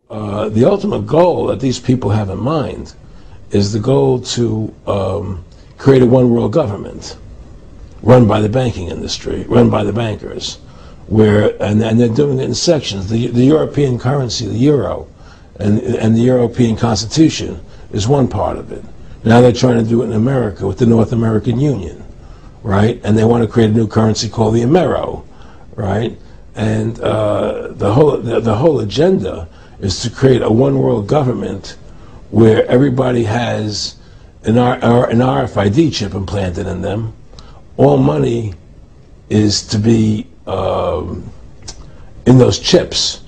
the ultimate goal that these people have in mind is the goal to create a one-world government run by the banking industry, run by the bankers, and they're doing it in sections. The European currency, the euro, and the European Constitution is one part of it. Now they're trying to do it in America with the North American Union, right? And they want to create a new currency called the Amero, right? And the whole agenda is to create a one-world government where everybody has an RFID chip implanted in them. All money is to be in those chips,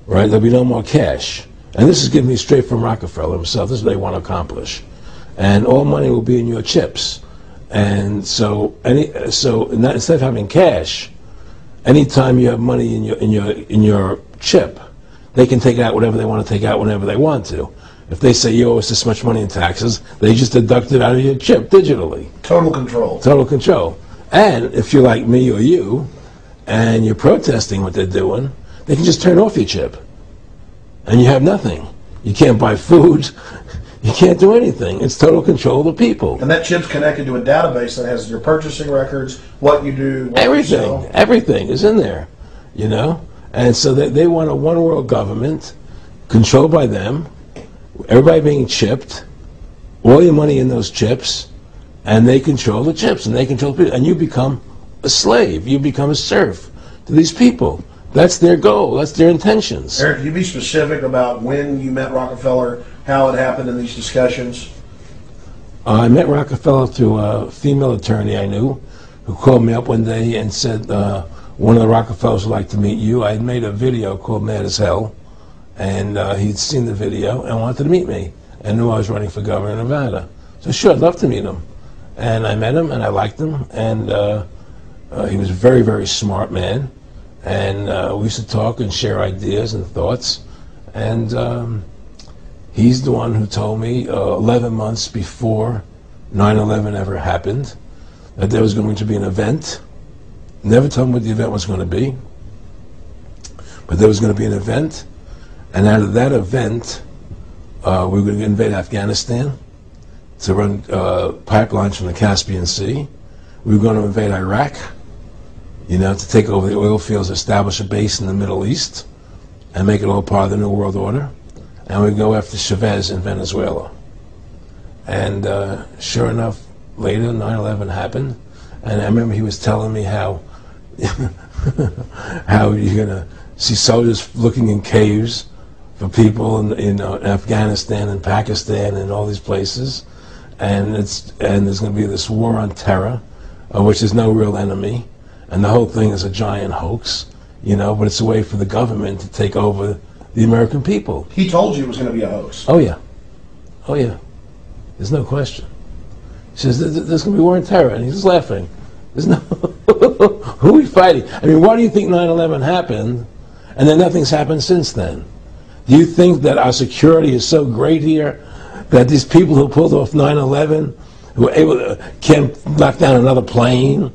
right? There'll be no more cash. And this is given me straight from Rockefeller himself. This is what they want to accomplish. And all money will be in your chips. And so instead of having cash, anytime you have money in your chip, they can take out whatever they want to take out whenever they want to. If they say you owe us this much money in taxes, they just deduct it out of your chip digitally. Total control. Total control. And if you're like me or you, and you're protesting what they're doing, they can just turn off your chip. And you have nothing. You can't buy food. You can't do anything. It's total control of the people. And that chip's connected to a database that has your purchasing records, what you do, what everything. You sell. Everything is in there, you know? And so they want a one-world government controlled by them, everybody being chipped, all your money in those chips, and they control the chips, and they control people. And you become a slave. You become a serf to these people. That's their goal. That's their intentions. Aaron, can you be specific about when you met Rockefeller, how it happened in these discussions? I met Rockefeller through a female attorney I knew who called me up one day and said, one of the Rockefellers would like to meet you. I had made a video called Mad as Hell, and he'd seen the video and wanted to meet me and knew I was running for governor of Nevada. So sure, I'd love to meet him. And I met him and I liked him, and he was a very, very smart man. And we used to talk and share ideas and thoughts. And he's the one who told me 11 months before 9/11 ever happened that there was going to be an event. Never told me what the event was going to be, but there was going to be an event. And out of that event, we were going to invade Afghanistan to run pipelines from the Caspian Sea. We were going to invade Iraq, you know, to take over the oil fields, establish a base in the Middle East, and make it all part of the New World Order. And we'd go after Chavez in Venezuela. And sure enough, later 9/11 happened, and I remember he was telling me how how you're going to see soldiers looking in caves for people in Afghanistan and Pakistan and all these places, and there's going to be this war on terror, which is no real enemy. And the whole thing is a giant hoax, you know, but it's a way for the government to take over the American people. He told you it was going to be a hoax. Oh, yeah. Oh, yeah. There's no question. He says, there's going to be war on terror. And he's laughing. There's no... Who are we fighting? I mean, why do you think 9/11 happened and then nothing's happened since then? Do you think that our security is so great here that these people who pulled off 9/11, who were able to, can't knock down another plane?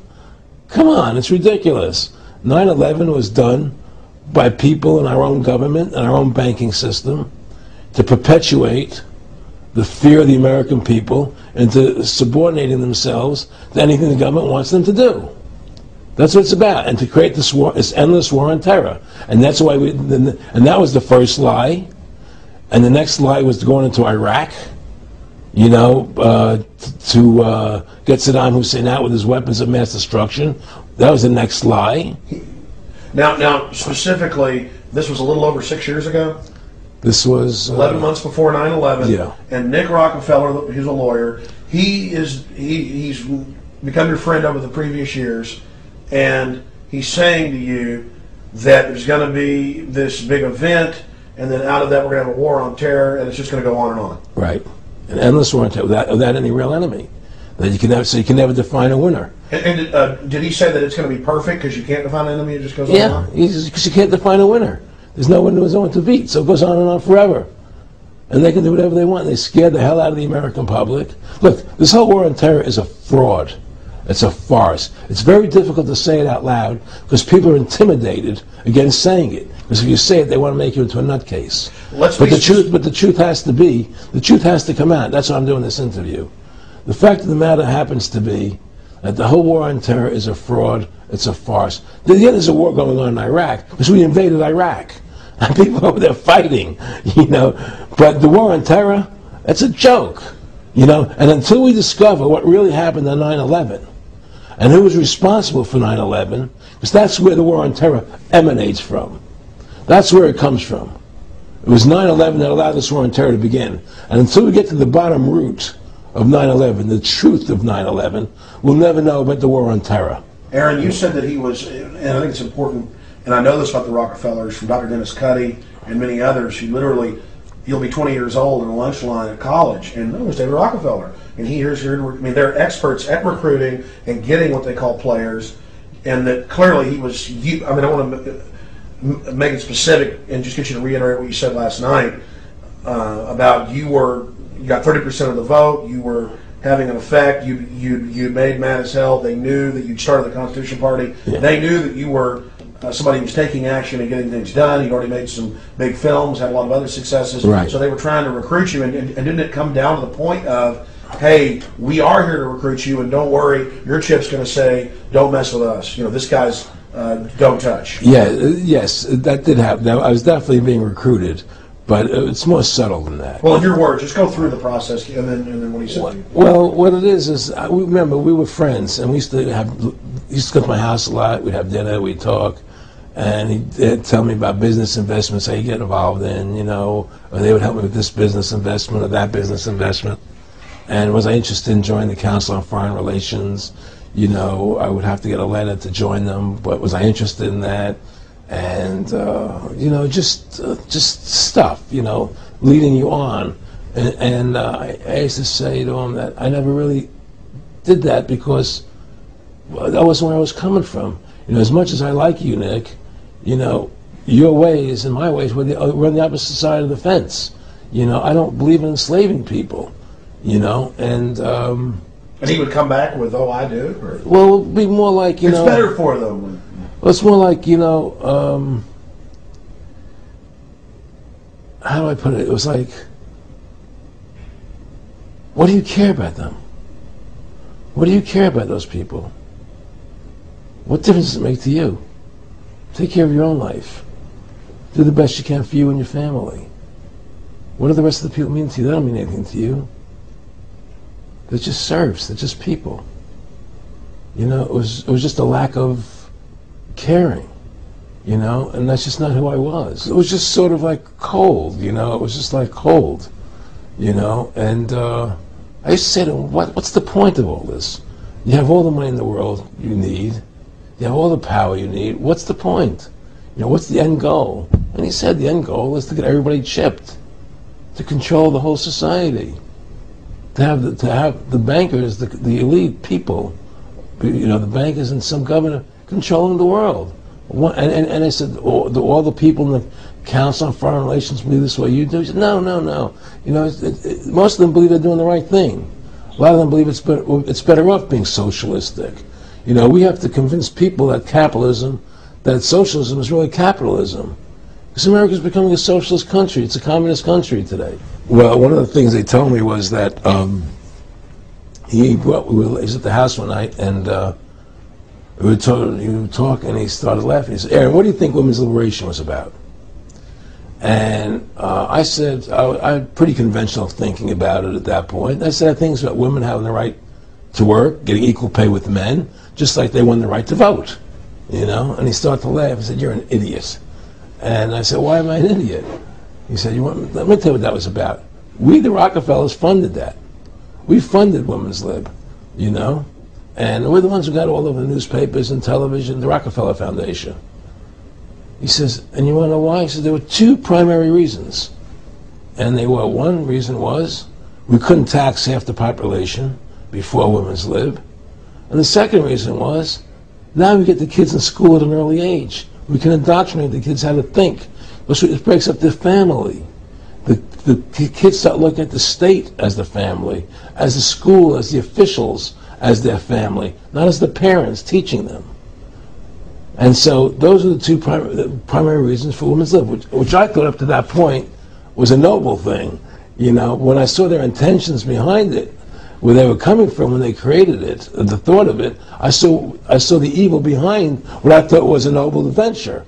Come on, it's ridiculous. 9/11 was done by people in our own government and our own banking system to perpetuate the fear of the American people into subordinating themselves to anything the government wants them to do. That's what it's about, and to create this war, this endless war on terror. And that's why and that was the first lie. And the next lie was going into Iraq, you know, to get Saddam Hussein out with his weapons of mass destruction. That was the next lie. Now, specifically, this was a little over 6 years ago? This was... 11 months before 9/11. Yeah. And Nick Rockefeller, who's a lawyer, he's become your friend over the previous years, and he's saying to you that there's going to be this big event, and then out of that we're going to have a war on terror, and it's just going to go on and on. Right. An endless war on terror without any real enemy. That you can never, so you can never define a winner. And did he say that it's going to be perfect because you can't define an enemy, it just goes on and on? Yeah, because you can't define a winner. There's no one to beat, so it goes on and on forever. And they can do whatever they want. They scared the hell out of the American public. Look, this whole war on terror is a fraud. It's a farce. It's very difficult to say it out loud because people are intimidated against saying it. Because if you say it, they want to make you into a nutcase. But the truth has to come out. That's why I'm doing this interview. The fact of the matter happens to be that the whole war on terror is a fraud. It's a farce. There's a war going on in Iraq because we invaded Iraq. And people over there fighting, you know. But the war on terror, it's a joke, you know. And until we discover what really happened on 9/11 and who was responsible for 9/11, because that's where the war on terror emanates from. That's where it comes from. It was 9/11 that allowed this war on terror to begin. And until we get to the bottom root of 9/11, the truth of 9/11, we'll never know about the war on terror. Aaron, you said that he was, and I think it's important, and I know this about the Rockefellers from Dr. Dennis Cuddy and many others, who literally, you'll be 20 years old in a lunch line at college, and it was David Rockefeller. And they're experts at recruiting and getting what they call players, and that clearly he was, I want to make it specific and just get you to reiterate what you said last night about you got 30% of the vote, you were having an effect, you made mad as hell, they knew that you'd started the Constitution Party, they knew that you were somebody who was taking action and getting things done, you'd already made some big films, had a lot of other successes, right. So they were trying to recruit you, and didn't it come down to the point of, hey, we are here to recruit you, and don't worry, your chip's going to say, don't mess with us, you know, this guy's don't touch. Yeah, yes, that did happen. I was definitely being recruited, but it's more subtle than that. Well, in your words, just go through the process, and then what he said. Well, what it is remember, we were friends, and we used to come to my house a lot. We'd have dinner, we'd talk, and he'd tell me about business investments, how you get involved in, you know, or they would help me with this business investment or that business investment. And was I interested in joining the Council on Foreign Relations? You know, I would have to get a letter to join them, but was I interested in that? And, you know, just stuff, you know, leading you on. And I used to say to him that I never really did that because that wasn't where I was coming from. You know, as much as I like you, Nick, you know, your ways and my ways we're on the opposite side of the fence. You know, I don't believe in enslaving people, you know, and he would come back with, oh, I do? Or? Well, it would be more like, you know... It's better for them. Well, it's more like, you know, how do I put it? It was like, what do you care about them? What do you care about those people? What difference does it make to you? Take care of your own life. Do the best you can for you and your family. What do the rest of the people mean to you? They don't mean anything to you. They're just serfs. They're just people. You know, it was just a lack of caring, you know, and that's just not who I was. It was just sort of like cold, you know. It was just like cold, you know. And I used to say to him, what's the point of all this? You have all the money in the world you need. You have all the power you need. What's the point? You know, what's the end goal? And he said the end goal is to get everybody chipped, to control the whole society, to have the bankers, the elite people, you know, the bankers and some governor controlling the world. And I said, all the people in the Council on Foreign Relations believe this way you do? He said, no. You know, most of them believe they're doing the right thing. A lot of them believe it's better off being socialistic. You know, we have to convince people that that socialism is really capitalism. Because America's becoming a socialist country. It's a communist country today. Well, one of the things they told me was that he was at the house one night, and we were talking, and he started laughing. He said, Aaron, what do you think women's liberation was about? And I said, I had pretty conventional thinking about it at that point. I said, I think it's about women having the right to work, getting equal pay with men, just like they won the right to vote, you know? And he started to laugh. He said, you're an idiot. And I said, why am I an idiot? He said, let me tell you what that was about. We, the Rockefellers, funded that. We funded women's lib, you know? And we're the ones who got all over the newspapers and television, the Rockefeller Foundation. He says, and you want to know why? He said, there were two primary reasons. And they were, one reason was we couldn't tax half the population before women's lib. And the second reason was, now we get the kids in school at an early age. We can indoctrinate the kids how to think. It breaks up their family. The kids start looking at the state as the family, as the school, as the officials, as their family, not as the parents teaching them. And so those are the two primary reasons for women's lib, which I thought up to that point was a noble thing. You know, when I saw their intentions behind it, where they were coming from when they created it, the thought of it, I saw the evil behind what I thought was a noble adventure.